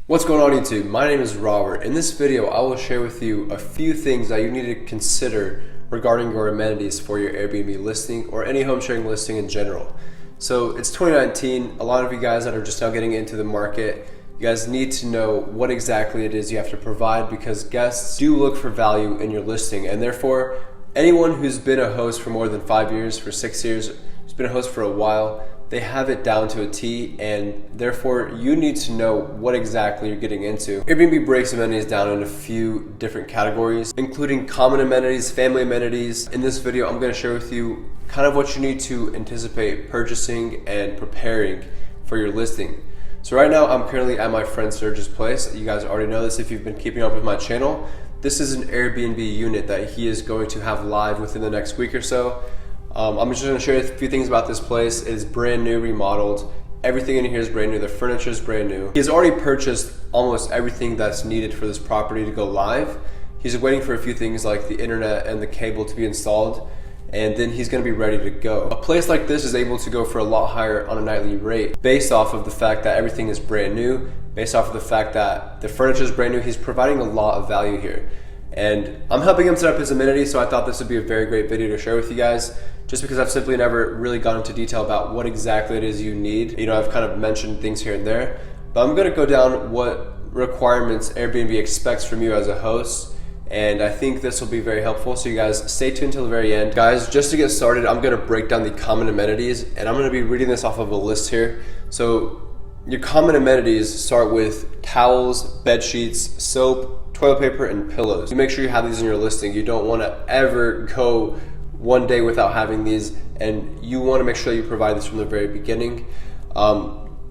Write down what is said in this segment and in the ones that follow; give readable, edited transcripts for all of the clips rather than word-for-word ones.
What's going on YouTube? My name is Robert. In this video, I will share with you a few things that you need to consider regarding your amenities for your Airbnb listing or any home sharing listing in general. So it's 2019. A lot of you guys that are just now getting into the market, you guys need to know what exactly it is you have to provide because guests do look for value in your listing, and therefore anyone who's been a host for more than 5 years, for 6 years, who's been a host for a while, they have it down to a T, and therefore you need to know what exactly you're getting into. Airbnb breaks amenities down in a few different categories, including common amenities, family amenities. In this video, I'm going to share with you kind of what you need to anticipate purchasing and preparing for your listing. So right now, I'm currently at my friend Serge's place. You guys already know this if you've been keeping up with my channel. This is an Airbnb unit that he is going to have live within the next week or so. I'm just going to share a few things about this place. It is brand new, remodeled. Everything in here is brand new. The furniture is brand new. He has already purchased almost everything that's needed for this property to go live. He's waiting for a few things like the internet and the cable to be installed, and then he's going to be ready to go. A place like this is able to go for a lot higher on a nightly rate based off of the fact that everything is brand new, based off of the fact that the furniture is brand new. He's providing a lot of value here. And I'm helping him set up his amenities, so I thought this would be a very great video to share with you guys, just because I've simply never really gone into detail about what exactly it is you need. You know, I've kind of mentioned things here and there, but I'm gonna go down what requirements Airbnb expects from you as a host, and I think this will be very helpful, so you guys stay tuned till the very end. Guys, just to get started, I'm gonna break down the common amenities, and I'm gonna be reading this off of a list here. So your common amenities start with towels, bed sheets, soap, toilet paper, and pillows. You make sure you have these in your listing. You don't want to ever go one day without having these, and you want to make sure that you provide this from the very beginning.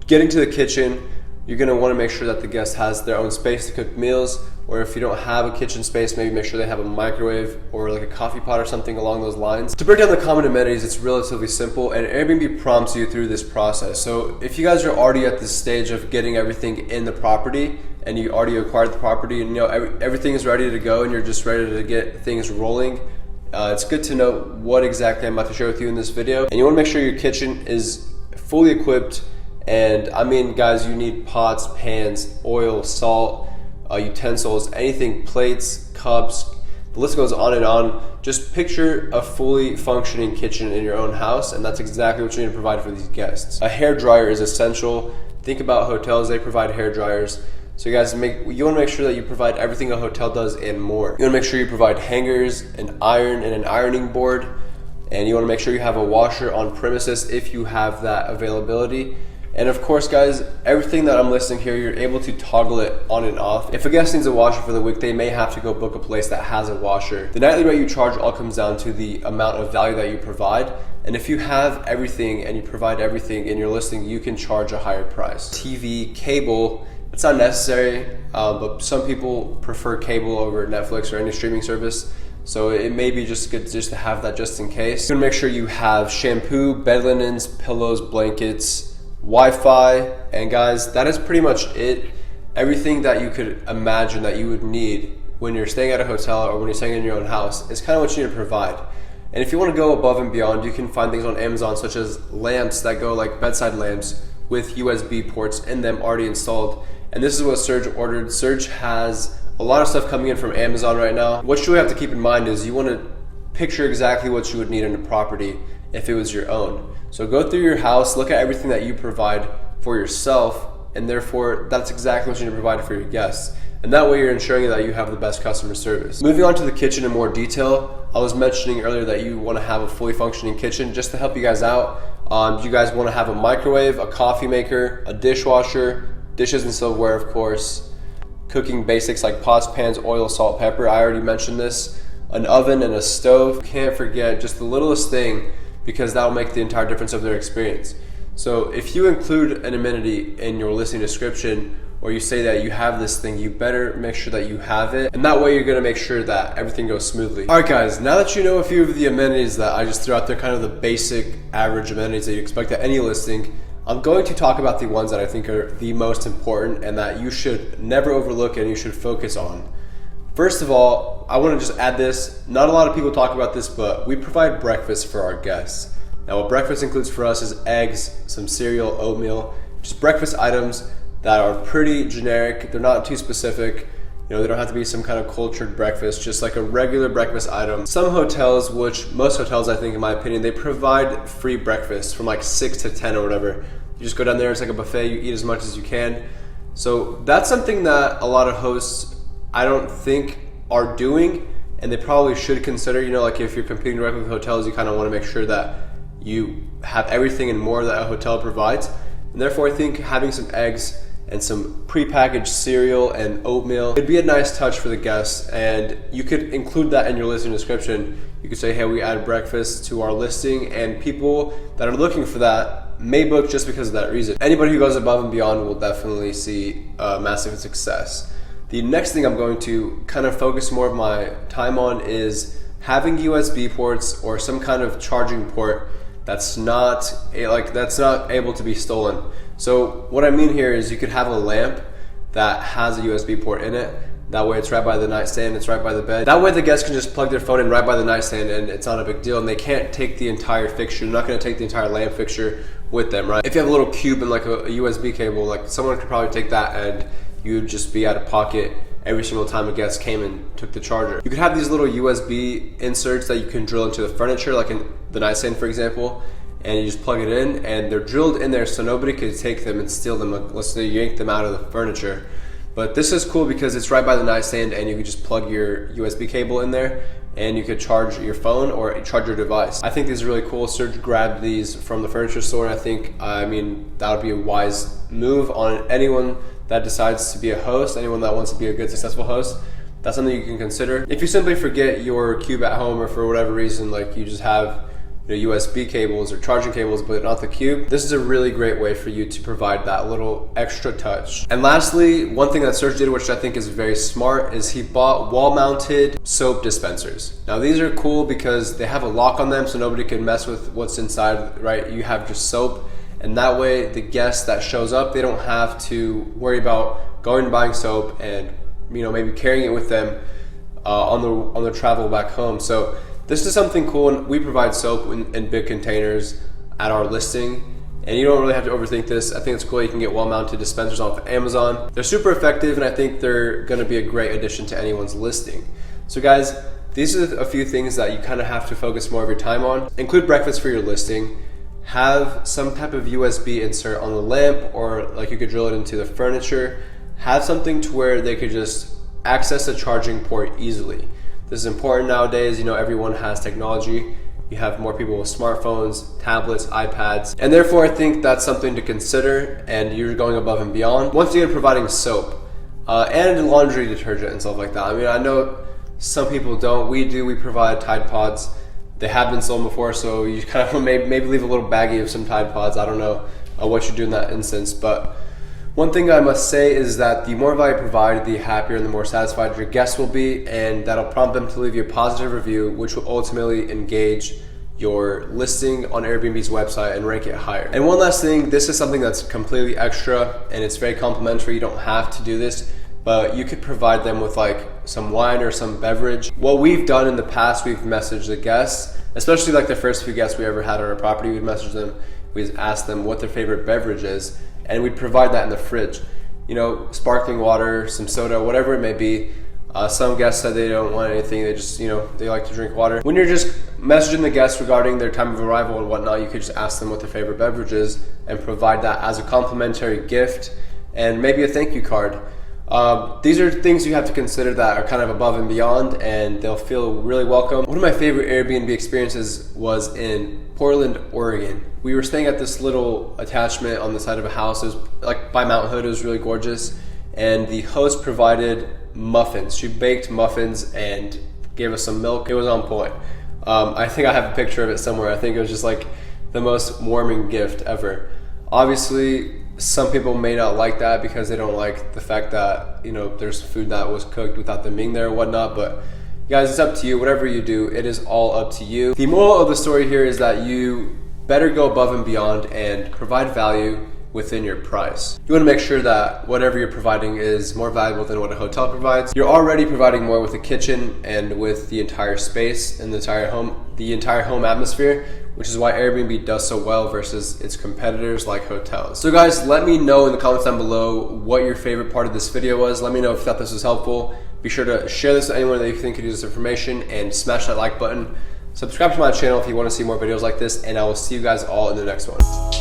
Getting to the kitchen, you're going to want to make sure that the guest has their own space to cook meals, or if you don't have a kitchen space, maybe make sure they have a microwave or like a coffee pot or something along those lines. To break down the common amenities, it's relatively simple, and Airbnb prompts you through this process. So if you guys are already at this stage of getting everything in the property, and you already acquired the property, and you know everything is ready to go, and you're just ready to get things rolling, it's good to know what exactly I'm about to share with you in this video. And you want to make sure your kitchen is fully equipped. And I mean, guys, you need pots, pans, oil, salt, utensils, anything, plates, cups, the list goes on and on. Just picture a fully functioning kitchen in your own house, and that's exactly what you need to provide for these guests. A hair dryer is essential. Think about hotels, they provide hair dryers. So you guys, you want to make sure that you provide everything a hotel does and more. You want to make sure you provide hangers, an iron, and an ironing board. And you want to make sure you have a washer on premises if you have that availability. And of course, guys, everything that I'm listing here, you're able to toggle it on and off. If a guest needs a washer for the week, they may have to go book a place that has a washer. The nightly rate you charge all comes down to the amount of value that you provide. And if you have everything and you provide everything in your listing, you can charge a higher price. TV, cable, it's not necessary, but some people prefer cable over Netflix or any streaming service. So it may be just good just to have that just in case. You're gonna make sure you have shampoo, bed linens, pillows, blankets, Wi-Fi, and guys, that is pretty much it. Everything that you could imagine that you would need when you're staying at a hotel or when you're staying in your own house is kind of what you need to provide. And if you want to go above and beyond, you can find things on Amazon such as lamps that go like bedside lamps with USB ports in them already installed. And this is what Serge ordered. Serge has a lot of stuff coming in from Amazon right now. What you really have to keep in mind is you want to picture exactly what you would need in a property if it was your own. So go through your house, look at everything that you provide for yourself, and therefore that's exactly what you need to provide for your guests. And that way you're ensuring that you have the best customer service. Moving on to the kitchen in more detail, I was mentioning earlier that you want to have a fully functioning kitchen. Just to help you guys out, you guys want to have a microwave, a coffee maker, a dishwasher, dishes and silverware, of course, cooking basics like pots, pans, oil, salt, pepper. I already mentioned this. An oven and a stove. Can't forget just the littlest thing, because that will make the entire difference of their experience. So if you include an amenity in your listing description, or you say that you have this thing, you better make sure that you have it. And that way you're gonna make sure that everything goes smoothly. All right guys, now that you know a few of the amenities that I just threw out there, kind of the basic average amenities that you expect at any listing, I'm going to talk about the ones that I think are the most important and that you should never overlook and you should focus on. First of all, I want to just add this. Not a lot of people talk about this, but we provide breakfast for our guests. Now what breakfast includes for us is eggs, some cereal, oatmeal, just breakfast items that are pretty generic. They're not too specific. You know, they don't have to be some kind of cultured breakfast, just like a regular breakfast item. Some hotels, which most hotels I think in my opinion, they provide free breakfast from like 6 to 10 or whatever. You just go down there, it's like a buffet, you eat as much as you can. So that's something that a lot of hosts I don't think are doing, and they probably should consider. You know, like if you're competing directly with hotels, you kind of want to make sure that you have everything and more that a hotel provides. And therefore I think having some eggs and some prepackaged cereal and oatmeal, it'd be a nice touch for the guests, and you could include that in your listing description. You could say, hey, we add breakfast to our listing, and people that are looking for that may book just because of that reason. Anybody who goes above and beyond will definitely see massive success. The next thing I'm going to kind of focus more of my time on is having USB ports or some kind of charging port that's not able to be stolen. So what I mean here is you could have a lamp that has a USB port in it. That way it's right by the nightstand, it's right by the bed. That way the guests can just plug their phone in right by the nightstand and it's not a big deal, and they can't take the entire fixture. They're not gonna take the entire lamp fixture with them, right? If you have a little cube and like a USB cable, like someone could probably take that and you'd just be out of pocket every single time a guest came and took the charger. You could have these little USB inserts that you can drill into the furniture, like in the nightstand for example, and you just plug it in and they're drilled in there so nobody could take them and steal them, like, let's say you yank them out of the furniture. But this is cool because it's right by the nightstand and you can just plug your USB cable in there and you could charge your phone or charge your device. I think these are really cool. Serge grabbed these from the furniture store. I mean, that would be a wise move on anyone that decides to be a host, anyone that wants to be a good, successful host. That's something you can consider. If you simply forget your cube at home or for whatever reason, like you just have USB cables or charging cables but not the cube, this is a really great way for you to provide that little extra touch. And lastly, one thing that Serge did, which I think is very smart, is he bought wall-mounted soap dispensers. Now these are cool because they have a lock on them so nobody can mess with what's inside, right? You have just soap, and that way the guest that shows up, they don't have to worry about going and buying soap and maybe carrying it with them on their travel back home. So this is something cool, and we provide soap in big containers at our listing, and you don't really have to overthink this. I think it's cool. You can get wall-mounted dispensers off of Amazon. They're super effective, and I think they're gonna be a great addition to anyone's listing. So guys, these are a few things that you kind of have to focus more of your time on. Include breakfast for your listing. Have some type of USB insert on the lamp, or like you could drill it into the furniture. Have something to where they could just access a charging port easily. This is important nowadays. Everyone has technology. You have more people with smartphones, tablets, iPads, and therefore I think that's something to consider, and you're going above and beyond. Once again, providing soap and laundry detergent and stuff like that. I know some people don't. We do. We provide Tide Pods. They have been sold before, so you kind of maybe leave a little baggie of some Tide Pods. I don't know what you do in that instance, but one thing I must say is that the more value provided, the happier and the more satisfied your guests will be, and that'll prompt them to leave you a positive review, which will ultimately engage your listing on Airbnb's website and rank it higher. And one last thing, this is something that's completely extra and it's very complimentary. You don't have to do this, but you could provide them with like some wine or some beverage. What we've done in the past, we've messaged the guests, especially like the first few guests we ever had on our property. We'd message them, we'd ask them what their favorite beverage is, and we'd provide that in the fridge. Sparkling water, some soda, whatever it may be. Some guests said they don't want anything, they just, they like to drink water. When you're just messaging the guests regarding their time of arrival and whatnot, you could just ask them what their favorite beverage is and provide that as a complimentary gift and maybe a thank you card. These are things you have to consider that are kind of above and beyond, and they'll feel really welcome. One of my favorite Airbnb experiences was in Portland, Oregon. We were staying at this little attachment on the side of a house. It was like by Mount Hood. It was really gorgeous, and the host provided muffins. She baked muffins and gave us some milk. It was on point. I think I have a picture of it somewhere. I think it was just like the most warming gift ever. Obviously, some people may not like that because they don't like the fact that there's food that was cooked without them being there or whatnot, but guys, it's up to you. Whatever you do, it is all up to you. The moral of the story here is that you better go above and beyond and provide value within your price. You want to make sure that whatever you're providing is more valuable than what a hotel provides. You're already providing more with the kitchen and with the entire space and the entire home atmosphere, which is why Airbnb does so well versus its competitors like hotels. So guys, let me know in the comments down below what your favorite part of this video was. Let me know if you thought this was helpful. Be sure to share this with anyone that you think could use this information and smash that like button. Subscribe to my channel if you want to see more videos like this, and I will see you guys all in the next one.